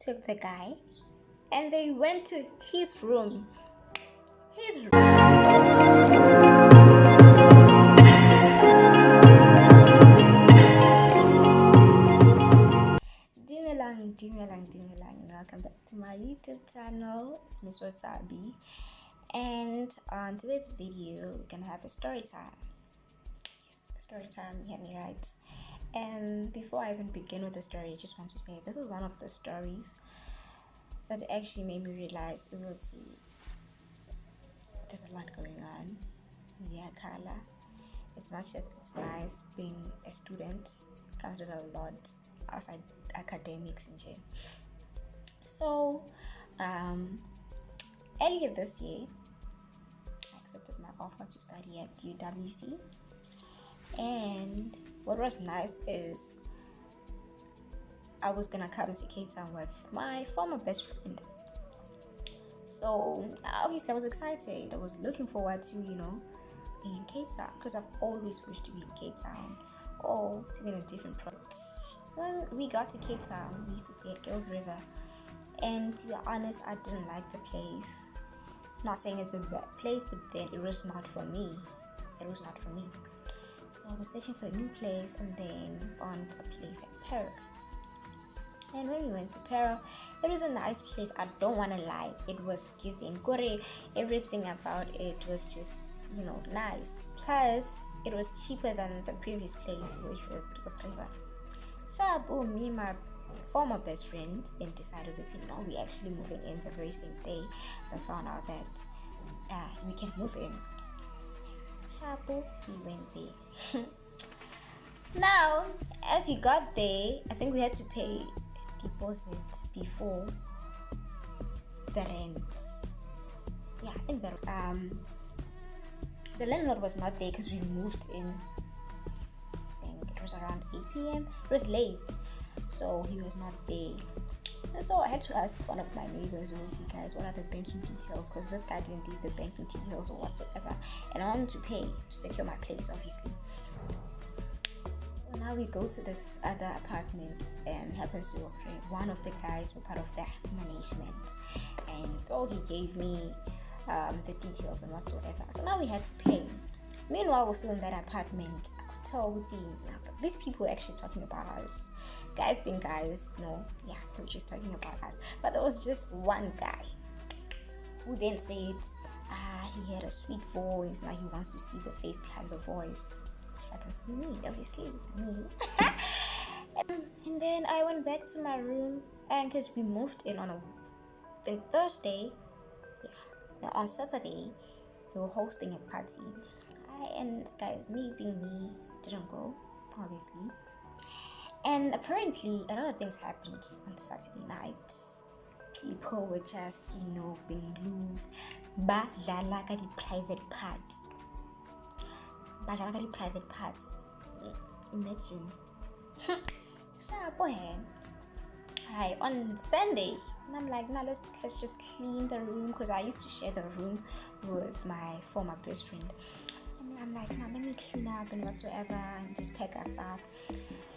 took the guy and they went to his room. His room. Dimelang, and welcome back to my YouTube channel. It's Miss Wasabi, and on today's video, we're gonna have a story time. Yes, a story time. You hear me right? And before I even begin with the story, I just want to say this is one of the stories that actually made me realize UWC, there's a lot going on. Ziyakhala. As much as it's nice being a student, comes with a lot outside academics in jail. So earlier this year, I accepted my offer to study at UWC, and what was nice is I was gonna come to Cape Town with my former best friend. So obviously I was excited. I was looking forward to being in Cape Town, because I've always wished to be in Cape Town or to be in a different province. When we got to Cape Town, we used to stay at Gills River, and to be honest, I didn't like the place. Not saying it's a bad place, but then it was not for me. So I was searching for a new place, and then found a place at Pero. And when we went to Pero, it was a nice place. I don't want to lie, it was giving Kore. Everything about it was just nice. Plus it was cheaper than the previous place, which was Gills River. So me and my former best friend then decided that we actually moving in the very same day. They found out that we can move in. Shabu, we went there. Now, as we got there, I think we had to pay deposit before the rent. Yeah, I think that the landlord was not there because we moved in. It was around 8 p.m. It was late, so he was not there. And so I had to ask one of my neighbors, guys, what are the banking details? Because this guy didn't leave the banking details or whatsoever, and I wanted to pay to secure my place, obviously. So now we go to this other apartment, and happens to one of the guys were part of the management, and so he gave me the details and whatsoever. So now we had to pay. Meanwhile, we're still in that apartment. Told these people were actually talking about us, guys being guys, we're just talking about us. But there was just one guy who then said he had a sweet voice. Now he wants to see the face behind the voice, which happens to be me, obviously, me. And then I went back to my room, and because we moved in on Thursday, on Saturday they were hosting a party. And guys, me being me, didn't go, obviously. And apparently a lot of things happened on Saturday night. People were just being loose. Badlala ka di private parts. Imagine. Hi, on Sunday, and I'm like, let's just clean the room, because I used to share the room with my former best friend. I'm like, let me clean up and whatsoever, and just pack our stuff.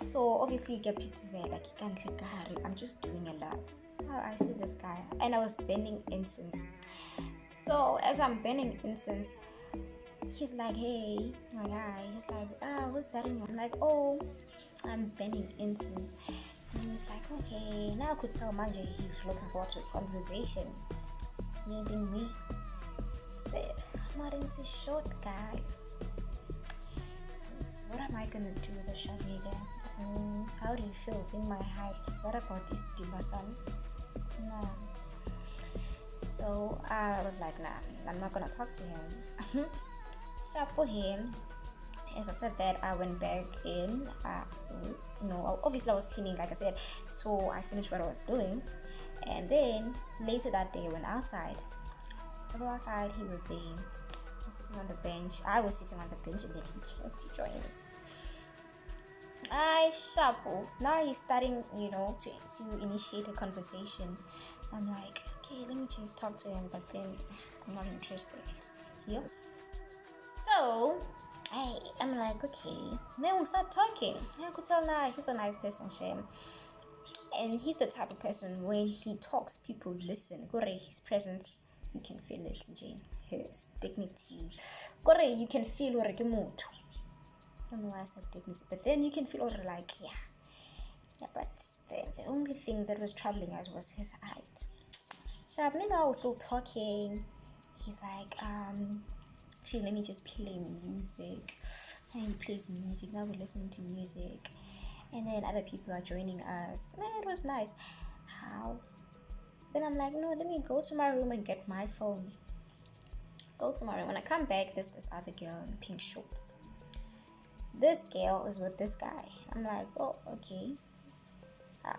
So obviously get pictures there, like you can't click a hurry. I'm just doing a lot. I see this guy, and I was burning incense. So as I'm burning incense, he's like, hey, my guy. He's like, what's that in your? I'm like, oh, I'm burning incense. And he was like, okay. Now I could tell Manja he's looking forward to a conversation. Me being me. Said, I'm not into short guys. What am I gonna do with a short nigga? How do you feel being my height? What about this Dimasan? No. So I was like, I'm not gonna talk to him. So for him, as I said that, I went back in. Obviously I was cleaning, like I said, so I finished what I was doing. And then later that day I went outside. To go outside, he was there. I was sitting on the bench. I was sitting on the bench, and then he came to join me. Now he's starting, to initiate a conversation. I'm like, okay, let me just talk to him, but then I'm not interested. Yep. So I'm like, okay. Then we start talking. I could tell now he's a nice person, Shem. And he's the type of person, when he talks, people listen. His presence, you can feel it, Jane. His dignity. You can feel I don't know why I said dignity, but then you can feel like, yeah, but the only thing that was troubling us was his height. So meanwhile, I was still talking. He's like, let me just play music. And he plays music. Now we're listening to music. And then other people are joining us. And it was nice. How? Then I'm like, no, let me go to my room and get my phone. Go to my room. When I come back, there's this other girl in pink shorts. This girl is with this guy. I'm like, oh, okay.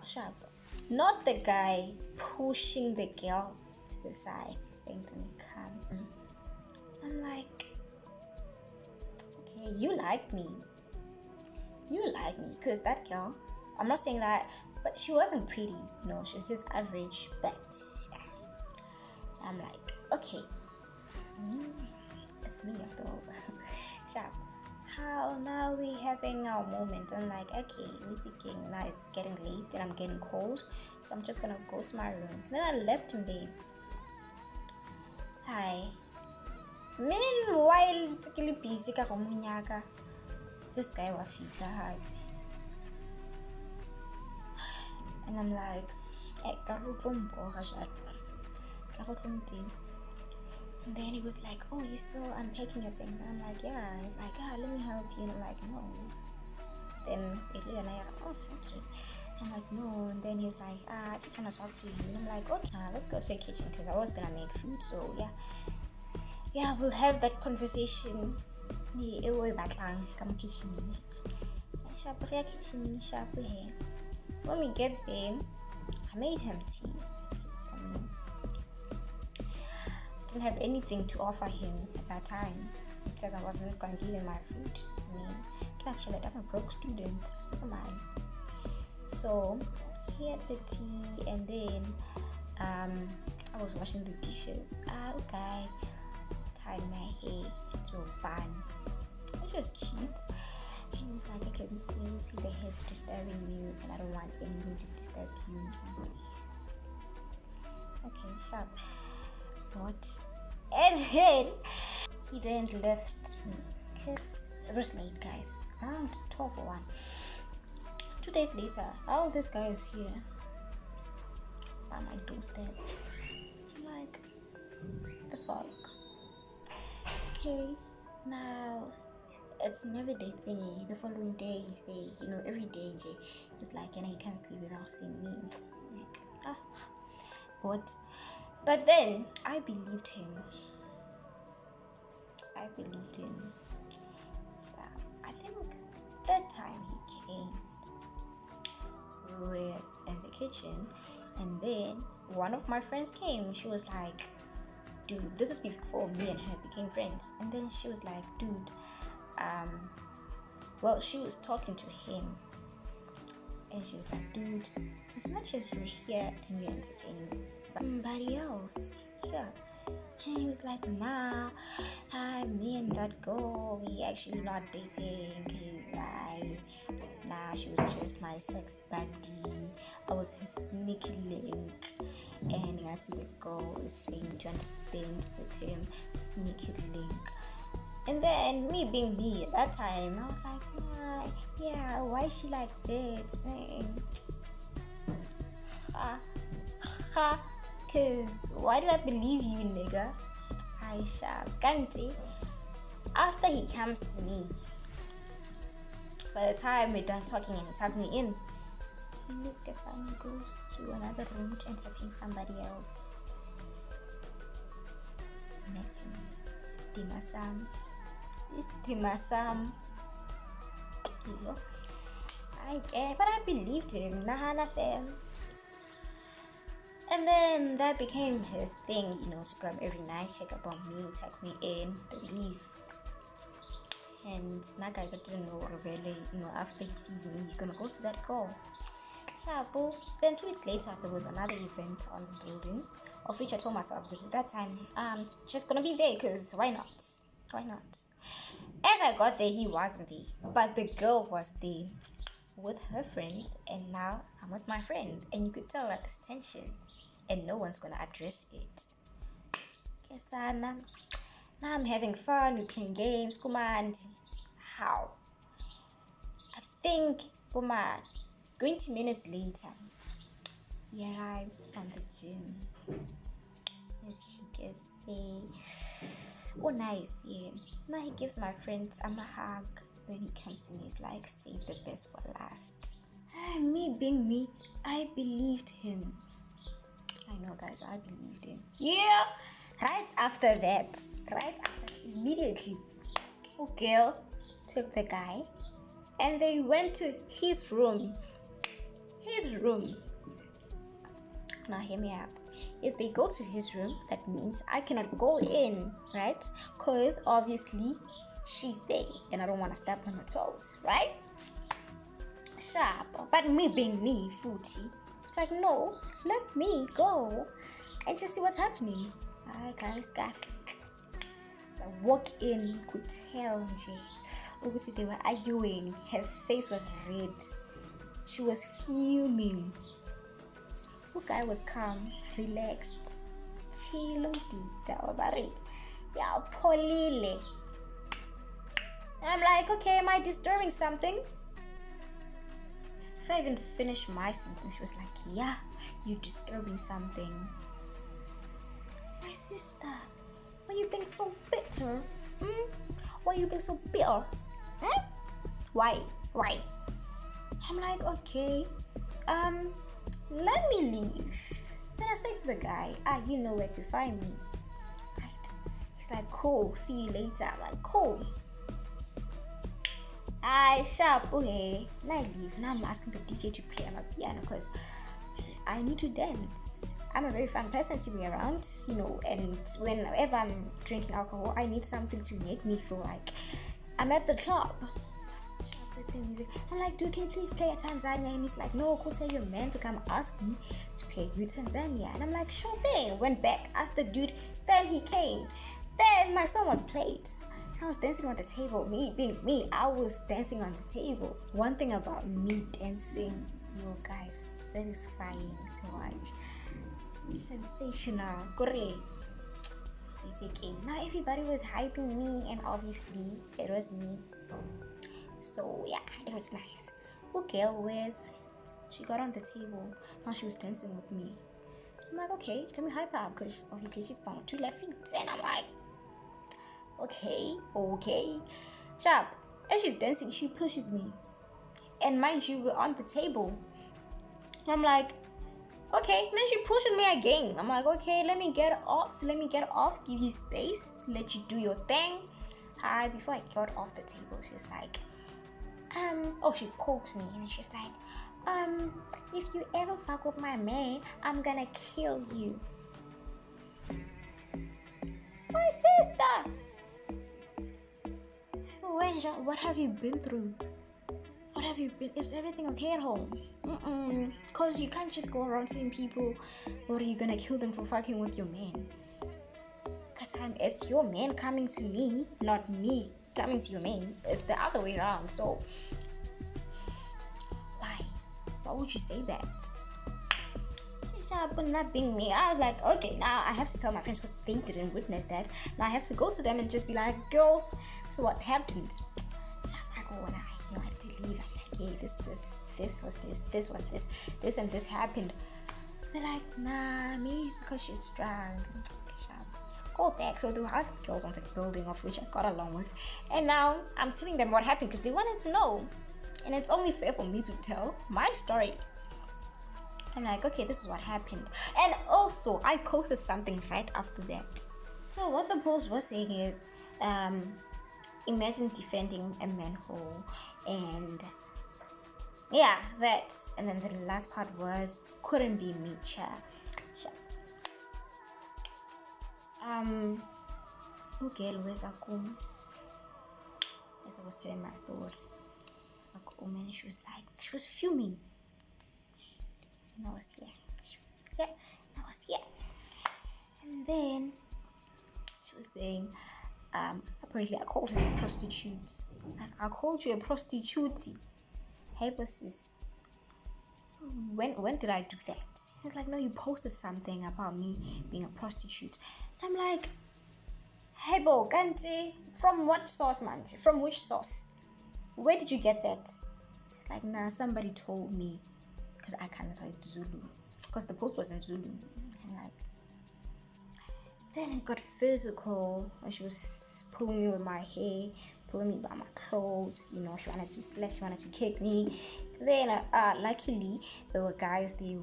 Sharp. Not the guy pushing the girl to the side, saying to me, come. I'm like, okay, you like me. Because that girl, I'm not saying that, but she wasn't pretty. No, she was just average, but yeah. I'm like, okay, it's me after all. Sharp. How now we having our moment? I'm like, okay, now it's getting late and I'm getting cold, so I'm just gonna go to my room. Then I left him there. Hi. Meanwhile, this guy was feeling high. And I'm like, and then he was like, oh, you're still unpacking your things? And I'm like, yeah. He's like, let me help you. And I'm like, no. Then Italy and I are, oh, okay. I'm like, no. And then he's like, I just want to talk to you. And I'm like, okay, let's go to the kitchen, because I was going to make food. So yeah, we'll have that conversation. When we get there, I made him tea. Didn't have anything to offer him at that time. It says I wasn't going to give him my food. I mean, can I chill it? I'm a broke student. So he had the tea, and then I was washing the dishes. Okay, tied my hair to a bun, which was cute. And he was like, I can see the hair's disturbing you, and I don't want anything to disturb you. Okay, sharp. But and then he then left me, because it was late, guys, around 12 or 1. 2 days later, this guy is here by my doorstep. I'm like, the fuck? Okay, now it's an everyday thingy. The following day he's there, every day he's like, he can't sleep without seeing me. Like, But then I believed him. So I think that time he came, we were in the kitchen, and then one of my friends came. She was like, dude, this is before me and her became friends. And then she was like, dude, she was talking to him, and she was like, dude, as much as you're here and you're entertaining somebody else, and he was like, nah, me and that girl, we actually not dating. He's like, nah, she was just my sex buddy. I was his sneaky link. And actually the girl is failing to understand the term sneaky link. And then me being me at that time, I was like, nah, why is she like that? Cause why did I believe you, nigga? Aisha Ganti. After he comes to me, by the time we're done talking and he tucked me in, he leaves Kasani, goes to another room to entertain somebody else. Imagine, it's Dimasam. But I believed him. Nahana fell. And then that became his thing, to come every night, check up on me, tuck me in, then leave. And now, guys, I didn't know really, after he sees me, he's gonna go to that call. Shabu. Then 2 weeks later, there was another event on the building, of which I told myself, because at that time, just gonna be there, because why not? As I got there, he wasn't there, but the girl was there. with her friends, and now I'm with my friend, and you could tell that there's tension, and no one's gonna address it. Kesana, now I'm having fun, we're playing games, command. How? I think, Boma, 20 minutes later, he arrives from the gym. As he gets there, oh nice, yeah. Now he gives my friend a hug. Then he comes to me, he's like, save the best for last. Me being me, I believed him. I know, guys, I believed him. Yeah, right after that, immediately, girl took the guy and they went to his room. Now hear me out. If they go to his room, that means I cannot go in, right? Because obviously she's there and I don't want to step on her toes, right? Sharp. But me being me, Footy, it's like, no, let me go and just see what's happening. Alright, guys, so I walk in, could tell obviously they were arguing. Her face was red. She was fuming. The guy was calm, relaxed, chill, yeah, polile. I'm like, okay, am I disturbing something? If I even finished my sentence, she was like, yeah, you're disturbing something. My sister, why are you being so bitter? Why are you being so bitter? Why? I'm like, okay, let me leave. Then I say to the guy, you know where to find me, right? He's like, cool, see you later. I'm like, cool. I sharp, okay. Now I leave. Now I'm asking the DJ to play on my piano because I need to dance. I'm a very fun person to be around, you know, and whenever I'm drinking alcohol, I need something to make me feel like I'm at the club. I'm like, dude, can you please play a Tanzania? And he's like, no, go tell your man to come ask me to play you Tanzania. And I'm like, sure thing. Went back, asked the dude, then he came. Then my song was played. I was dancing on the table. Me being me, I was dancing on the table. One thing about me dancing, you guys, it's satisfying to watch. It's sensational. Great. Now everybody was hyping me, and obviously it was me. So yeah, it was nice. Okay, she got on the table. Now she was dancing with me. I'm like, okay, let me hype her up because obviously she's on 2 left feet. And I'm like, okay. Sharp. As she's dancing, she pushes me. And mind you, we're on the table. I'm like, okay. Then she pushes me again. I'm like, okay, let me get off, give you space, let you do your thing. Before I got off the table, she's like, she poked me and she's like, if you ever fuck with my man, I'm gonna kill you. My sister! Wenja, what have you been through? Is everything okay at home? Cause you can't just go around telling people, what are you gonna kill them for fucking with your man? That time it's your man coming to me, not me coming to your man. It's the other way around. So why would you say that? Not being me. I was like, okay, now I have to tell my friends because they didn't witness that. Now I have to go to them and just be like, girls, this is what happened. I go when I had to leave. I'm like, hey, this was this and this happened. They're like, nah, maybe it's because she's drunk. Go back. So there were other girls on the building of which I got along with, and now I'm telling them what happened because they wanted to know, and it's only fair for me to tell my story. I'm like, okay, this is what happened. And also I posted something right after that. So what the post was saying is, imagine defending a manhole, and yeah, that. And then the last part was, couldn't be me, cha. Girl, where's Akum? As I was telling my story, it's like, oh man, she was fuming. And I was here. And then she was saying, apparently I called her a prostitute. And I called you a prostitute. hey bosses, when did I do that? She's like, no, you posted something about me being a prostitute. I'm like, hey bo, kanti, from what source, man? From which source? Where did you get that? She's like, nah, somebody told me, because I can't write Zulu, because the post was in Zulu. I'm like, then it got physical when she was pulling me with my hair, pulling me by my clothes, you know, she wanted to slap, she wanted to kick me. Then luckily there were guys there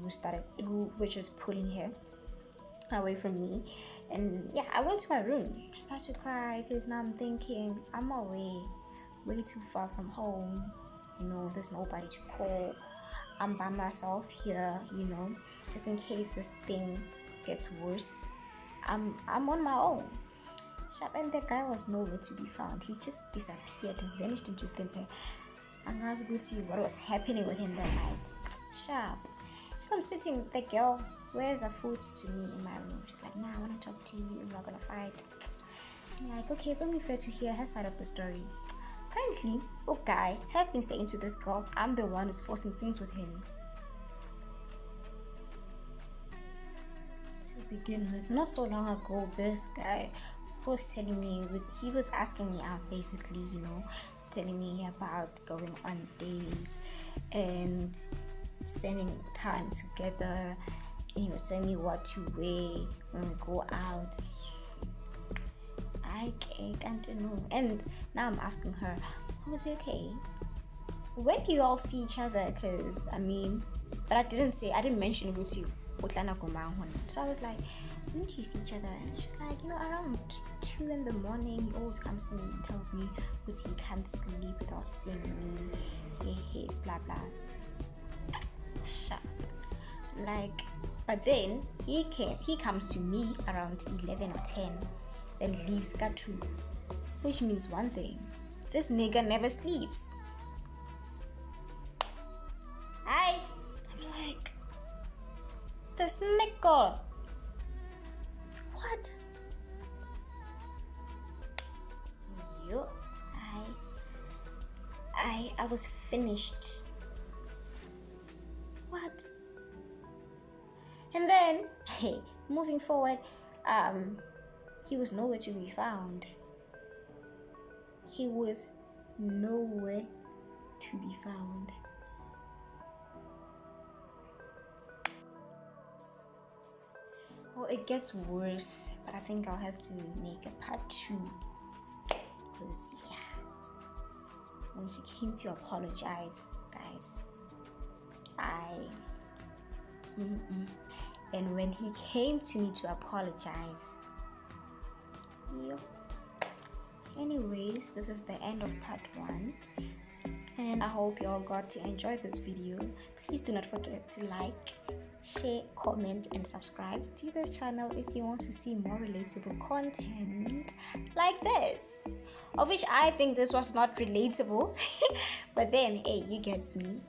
who were just pulling her away from me. And yeah, I went to my room. I started to cry because now I'm thinking, I'm away, way too far from home, you know, there's nobody to call, I'm by myself here, you know, just in case this thing gets worse, I'm on my own. And the guy was nowhere to be found. He just disappeared and vanished into thin air. And I was going to see what was happening with him that night. Sharp. So I'm sitting, the girl wears her food to me in my room. She's like, nah, I want to talk to you, we're not gonna fight. I'm like, okay, it's only fair to hear her side of the story. Apparently, the guy has been saying to this girl, I'm the one who's forcing things with him. To begin with, not so long ago, this guy was telling me, he was asking me out basically, you know, telling me about going on dates and spending time together, and he was telling me what to wear when we go out. I can't know. And now I'm asking her, oh, is it okay? When do you all see each other? Because I mean, but I didn't mention with you. So I was like, when do you see each other? And she's like, you know, around 2 in the morning, he always comes to me and tells me that he can't sleep without seeing me. Hey, blah blah. Shut. Like, but then he comes to me around 11 or 10, then leaves Katu, which means one thing: this nigga never sleeps. I'm like, this nigga. What? Yo, I was finished. What? And then, hey, moving forward, he was nowhere to be found. He was nowhere to be found. Well, it gets worse, but I think I'll have to make a part 2. Because, yeah, when he came to apologize, guys, and when he came to me to apologize, yep. Anyways, this is the end of part 1, and I hope you all got to enjoy this video. Please do not forget to like, share, comment, and subscribe to this channel if you want to see more relatable content like this, of which I think this was not relatable but then, hey, you get me.